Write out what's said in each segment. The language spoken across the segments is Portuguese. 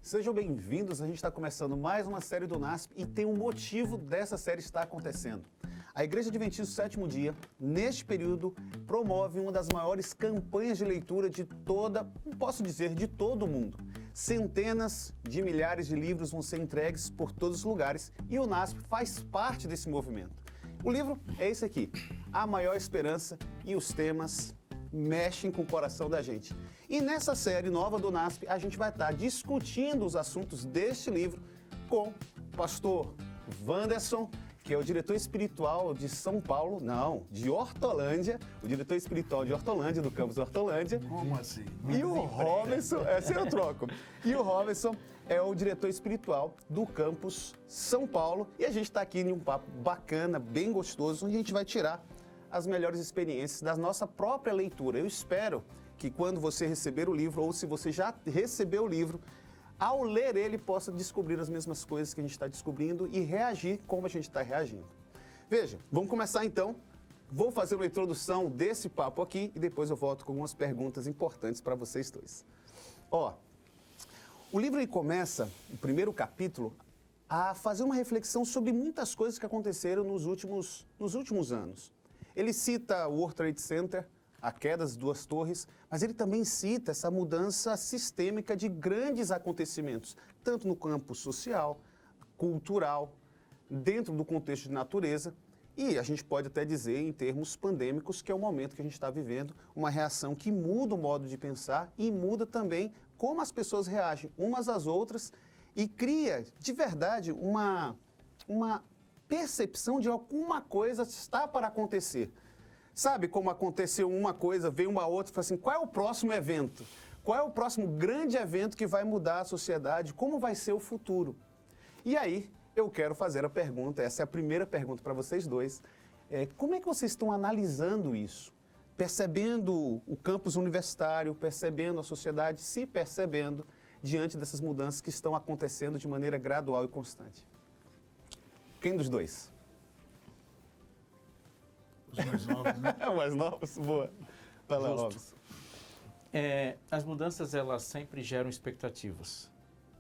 Sejam bem-vindos, a gente está começando mais uma série do NASP e tem um motivo dessa série estar acontecendo. A Igreja Adventista do Sétimo Dia, neste período, promove uma das maiores campanhas de leitura de posso dizer, de todo o mundo. Centenas de milhares de livros vão ser entregues por todos os lugares e o NASP faz parte desse movimento. O livro é esse aqui, A Maior Esperança, e os temas mexem com o coração da gente. E nessa série nova do NASP, a gente vai estar discutindo os assuntos deste livro com o pastor Wanderson, que é o diretor espiritual de São Paulo, de Hortolândia, o diretor espiritual de Hortolândia, do campus Hortolândia. Como assim? E o Robinson, assim eu troco. E o Robinson é o diretor espiritual do campus São Paulo. E a gente está aqui em um papo bacana, bem gostoso, onde a gente vai tirar as melhores experiências da nossa própria leitura. Eu espero que quando você receber o livro, ou se você já recebeu o livro, ao ler ele, possa descobrir as mesmas coisas que a gente está descobrindo e reagir como a gente está reagindo. Veja, vamos começar então. Vou fazer uma introdução desse papo aqui e depois eu volto com algumas perguntas importantes para vocês dois. O livro ele começa, o primeiro capítulo, a fazer uma reflexão sobre muitas coisas que aconteceram nos últimos anos. Ele cita o World Trade Center, a queda das duas torres, mas ele também cita essa mudança sistêmica de grandes acontecimentos, tanto no campo social, cultural, dentro do contexto de natureza, e a gente pode até dizer, em termos pandêmicos, que é o momento que a gente está vivendo, uma reação que muda o modo de pensar e muda também como as pessoas reagem umas às outras e cria, de verdade, uma percepção de alguma coisa está para acontecer. Sabe como aconteceu uma coisa, veio uma outra, fala assim, qual é o próximo evento? Qual é o próximo grande evento que vai mudar a sociedade? Como vai ser o futuro? E aí, eu quero fazer a pergunta, essa é a primeira pergunta para vocês dois. Como é que vocês estão analisando isso? Percebendo o campus universitário, percebendo a sociedade, se percebendo diante dessas mudanças que estão acontecendo de maneira gradual e constante. Quem dos dois? Os mais novos, né? Os mais novos? Boa. Vai lá, Robson. As mudanças, elas sempre geram expectativas.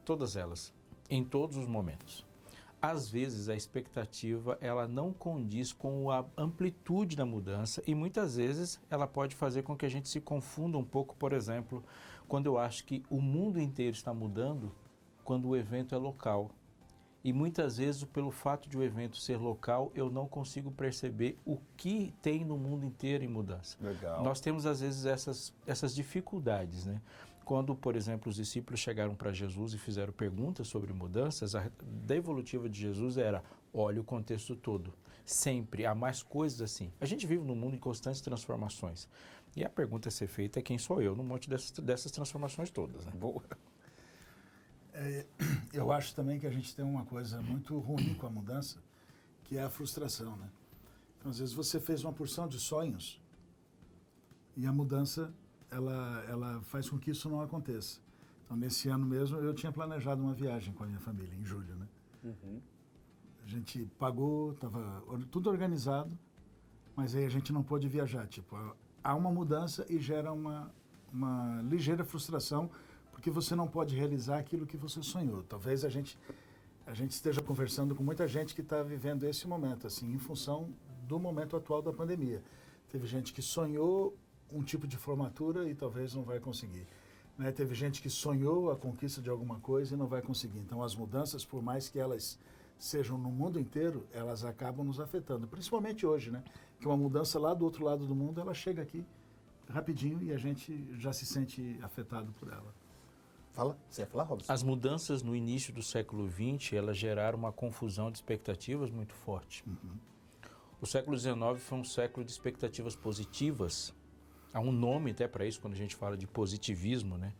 Todas elas. Em todos os momentos. Às vezes, a expectativa, ela não condiz com a amplitude da mudança e muitas vezes ela pode fazer com que a gente se confunda um pouco, por exemplo, quando eu acho que o mundo inteiro está mudando, quando o evento é local. E muitas vezes, pelo fato de o evento ser local, eu não consigo perceber o que tem no mundo inteiro em mudança. Legal. Nós temos, às vezes, essas dificuldades, né? Quando, por exemplo, os discípulos chegaram para Jesus e fizeram perguntas sobre mudanças, a devolutiva de Jesus era, olha o contexto todo. Sempre há mais coisas assim. A gente vive num mundo em constantes transformações. E a pergunta a ser feita é quem sou eu no monte dessas transformações todas, né? Boa. Eu acho também que a gente tem uma coisa muito ruim com a mudança, que é a frustração, né? Então, às vezes você fez uma porção de sonhos e a mudança, ela faz com que isso não aconteça. Então, nesse ano mesmo, eu tinha planejado uma viagem com a minha família, em julho, né? Uhum. A gente pagou, estava tudo organizado, mas aí a gente não pôde viajar. Tipo, há uma mudança e gera uma ligeira frustração, porque você não pode realizar aquilo que você sonhou. Talvez a gente esteja conversando com muita gente que está vivendo esse momento, assim, em função do momento atual da pandemia. Teve gente que sonhou um tipo de formatura e talvez não vai conseguir. Né? Teve gente que sonhou a conquista de alguma coisa e não vai conseguir. Então, as mudanças, por mais que elas sejam no mundo inteiro, elas acabam nos afetando. Principalmente hoje, né? Que uma mudança lá do outro lado do mundo, ela chega aqui rapidinho e a gente já se sente afetado por ela. Você ia falar, Robson? As mudanças no início do século XX, elas geraram uma confusão de expectativas muito forte. Uhum. O século XIX foi um século de expectativas positivas. Há um nome até para isso quando a gente fala de positivismo, né?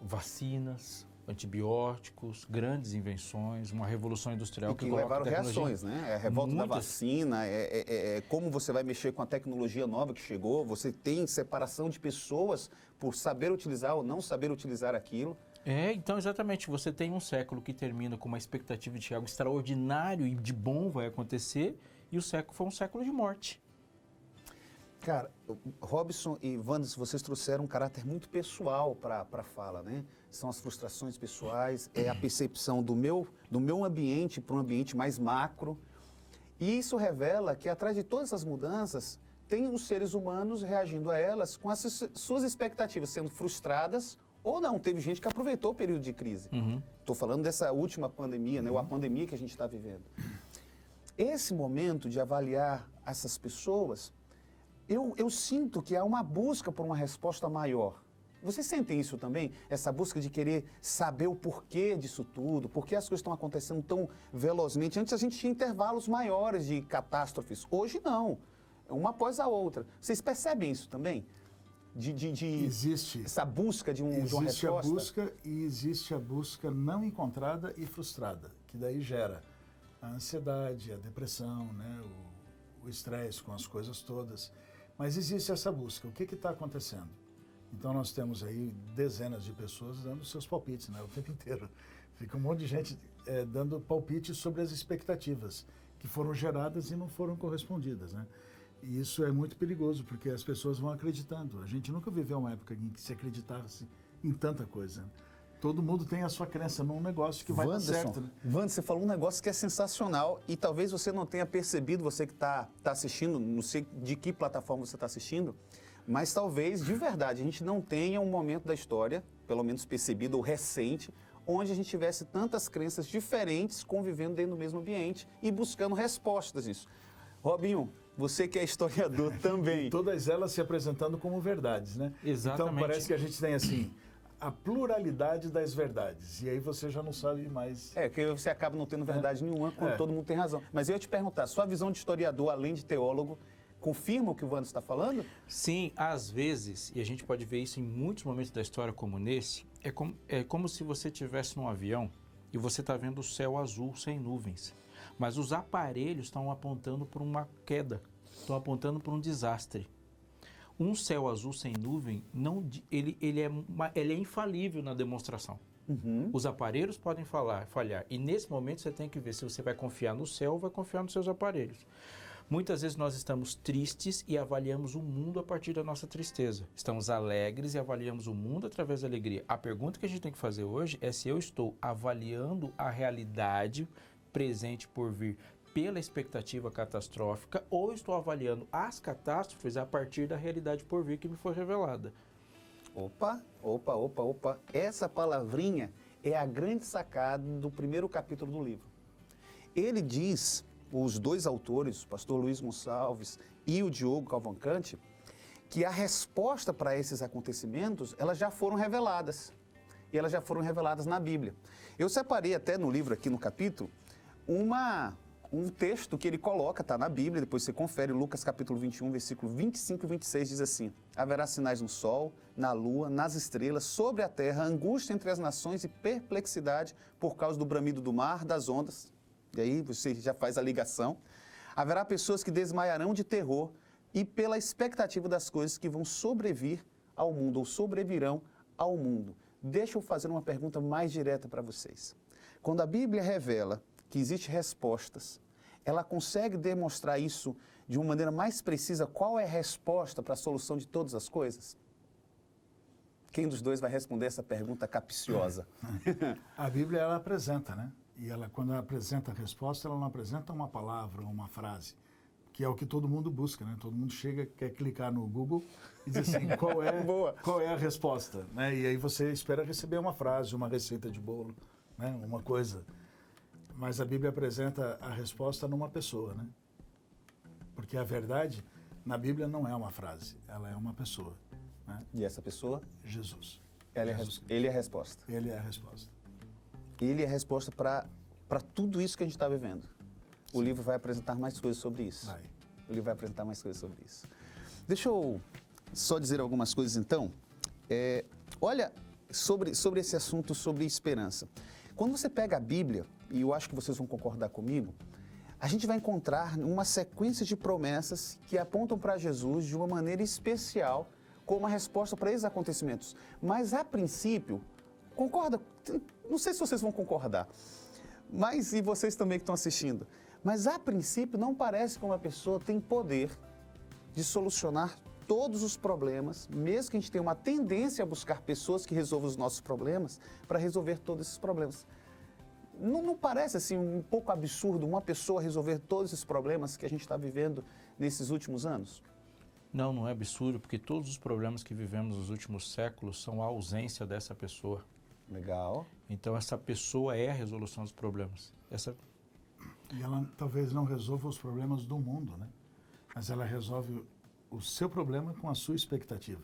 Vacinas, antibióticos, grandes invenções, uma revolução industrial que levaram reações, né? A revolta da vacina, como você vai mexer com a tecnologia nova que chegou, você tem separação de pessoas por saber utilizar ou não saber utilizar aquilo. Então exatamente, você tem um século que termina com uma expectativa de que algo extraordinário e de bom vai acontecer, e o século foi um século de morte. Cara, Robson e Wanderson, vocês trouxeram um caráter muito pessoal para a fala, né? são as frustrações pessoais, é a percepção do meu ambiente para um ambiente mais macro. E isso revela que atrás de todas essas mudanças, tem os seres humanos reagindo a elas com as suas expectativas sendo frustradas ou não. Teve gente que aproveitou o período de crise. Estou falando dessa última pandemia, né, ou a pandemia que a gente está vivendo. Esse momento de avaliar essas pessoas, eu sinto que há uma busca por uma resposta maior. Vocês sentem isso também? Essa busca de querer saber o porquê disso tudo, por que as coisas estão acontecendo tão velozmente. Antes a gente tinha intervalos maiores de catástrofes, hoje não, uma após a outra. Vocês percebem isso também? Existe essa busca de uma resposta? Existe a busca e existe a busca não encontrada e frustrada, que daí gera a ansiedade, a depressão, né, o estresse com as coisas todas. Mas existe essa busca. O que está acontecendo? Então nós temos aí dezenas de pessoas dando seus palpites, né, o tempo inteiro. Fica um monte de gente dando palpites sobre as expectativas que foram geradas e não foram correspondidas, né? E isso é muito perigoso, porque as pessoas vão acreditando. A gente nunca viveu uma época em que se acreditasse em tanta coisa. Todo mundo tem a sua crença num negócio que vai dar certo. Né? Wanderson, você falou um negócio que é sensacional e talvez você não tenha percebido, você que está assistindo, não sei de que plataforma você está assistindo, mas talvez, de verdade, a gente não tenha um momento da história, pelo menos percebido ou recente, onde a gente tivesse tantas crenças diferentes convivendo dentro do mesmo ambiente e buscando respostas nisso. Robinho, você que é historiador também. Todas elas se apresentando como verdades, né? Exatamente. Então parece que a gente tem assim a pluralidade das verdades. E aí você já não sabe mais. Que você acaba não tendo verdade nenhuma quando todo mundo tem razão. Mas eu ia te perguntar, sua visão de historiador, além de teólogo, confirma o que o Wanderson está falando? Sim, às vezes, e a gente pode ver isso em muitos momentos da história como nesse, é como se você estivesse num avião e você está vendo o céu azul sem nuvens. Mas os aparelhos estão apontando para uma queda, estão apontando para um desastre. Um céu azul sem nuvem, ele é infalível na demonstração. Os aparelhos podem falhar. E nesse momento você tem que ver se você vai confiar no céu ou vai confiar nos seus aparelhos. Muitas vezes nós estamos tristes e avaliamos o mundo a partir da nossa tristeza. Estamos alegres e avaliamos o mundo através da alegria. A pergunta que a gente tem que fazer hoje é se eu estou avaliando a realidade presente por vir pela expectativa catastrófica ou estou avaliando as catástrofes a partir da realidade por vir que me foi revelada. Opa. Essa palavrinha é a grande sacada do primeiro capítulo do livro. Ele diz, os dois autores, o pastor Luiz Gonçalves e o Diogo Cavalcante, que a resposta para esses acontecimentos, elas já foram reveladas. E elas já foram reveladas na Bíblia. Eu separei até no livro, aqui no capítulo, um texto que ele coloca, está na Bíblia, depois você confere, Lucas capítulo 21, versículo 25 e 26, diz assim: haverá sinais no sol, na lua, nas estrelas, sobre a terra, angústia entre as nações e perplexidade por causa do bramido do mar, das ondas. E aí você já faz a ligação. Haverá pessoas que desmaiarão de terror e pela expectativa das coisas que vão sobrevir ao mundo, ou sobrevirão ao mundo. Deixa eu fazer uma pergunta mais direta para vocês. Quando a Bíblia revela que existem respostas, ela consegue demonstrar isso de uma maneira mais precisa? Qual é a resposta para a solução de todas as coisas? Quem dos dois vai responder essa pergunta capciosa? A Bíblia, ela apresenta, né? E ela, quando ela apresenta a resposta, ela não apresenta uma palavra ou uma frase, que é o que todo mundo busca, né? Todo mundo chega, quer clicar no Google e diz assim, qual é a resposta? Né? E aí você espera receber uma frase, uma receita de bolo, né? Uma coisa. Mas a Bíblia apresenta a resposta numa pessoa, né? Porque a verdade, na Bíblia, não é uma frase, ela é uma pessoa. Né? E essa pessoa? Jesus. Ele é a resposta. Ele é a resposta. Ele é a resposta para tudo isso que a gente está vivendo. O livro vai apresentar mais coisas sobre isso. O livro vai apresentar mais coisas sobre isso. Deixa eu só dizer algumas coisas, então. Olha, sobre esse assunto, sobre esperança. Quando você pega a Bíblia, e eu acho que vocês vão concordar comigo, a gente vai encontrar uma sequência de promessas que apontam para Jesus de uma maneira especial, como uma resposta para esses acontecimentos. Mas, a princípio, concorda? Não sei se vocês vão concordar, mas e vocês também que estão assistindo. Mas, a princípio, não parece que uma pessoa tem poder de solucionar todos os problemas, mesmo que a gente tenha uma tendência a buscar pessoas que resolvam os nossos problemas, para resolver todos esses problemas. Não parece assim um pouco absurdo uma pessoa resolver todos esses problemas que a gente está vivendo nesses últimos anos? Não, não é absurdo, porque todos os problemas que vivemos nos últimos séculos são a ausência dessa pessoa. Legal. Então, essa pessoa é a resolução dos problemas. E ela talvez não resolva os problemas do mundo, né? Mas ela resolve o seu problema com a sua expectativa.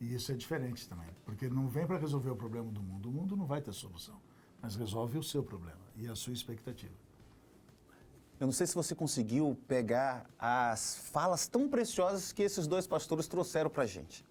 E isso é diferente também, porque não vem para resolver o problema do mundo. O mundo não vai ter solução, mas resolve o seu problema e a sua expectativa. Eu não sei se você conseguiu pegar as falas tão preciosas que esses dois pastores trouxeram para a gente.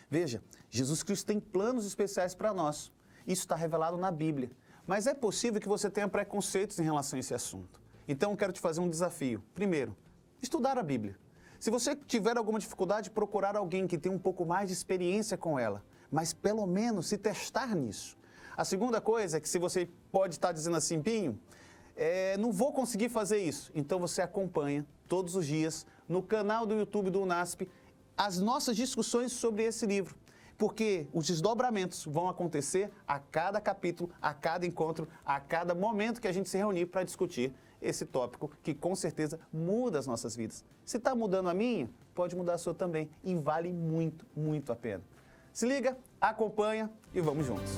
Veja, Jesus Cristo tem planos especiais para nós. Isso está revelado na Bíblia. Mas é possível que você tenha preconceitos em relação a esse assunto. Então, eu quero te fazer um desafio. Primeiro, estudar a Bíblia. Se você tiver alguma dificuldade, procurar alguém que tenha um pouco mais de experiência com ela. Mas, pelo menos, se testar nisso. A segunda coisa é que se você pode estar dizendo assim, Pinho, não vou conseguir fazer isso. Então, você acompanha todos os dias no canal do YouTube do UNASP as nossas discussões sobre esse livro. Porque os desdobramentos vão acontecer a cada capítulo, a cada encontro, a cada momento que a gente se reunir para discutir esse tópico que com certeza muda as nossas vidas. Se está mudando a minha, pode mudar a sua também e vale muito, muito a pena. Se liga, acompanha e vamos juntos.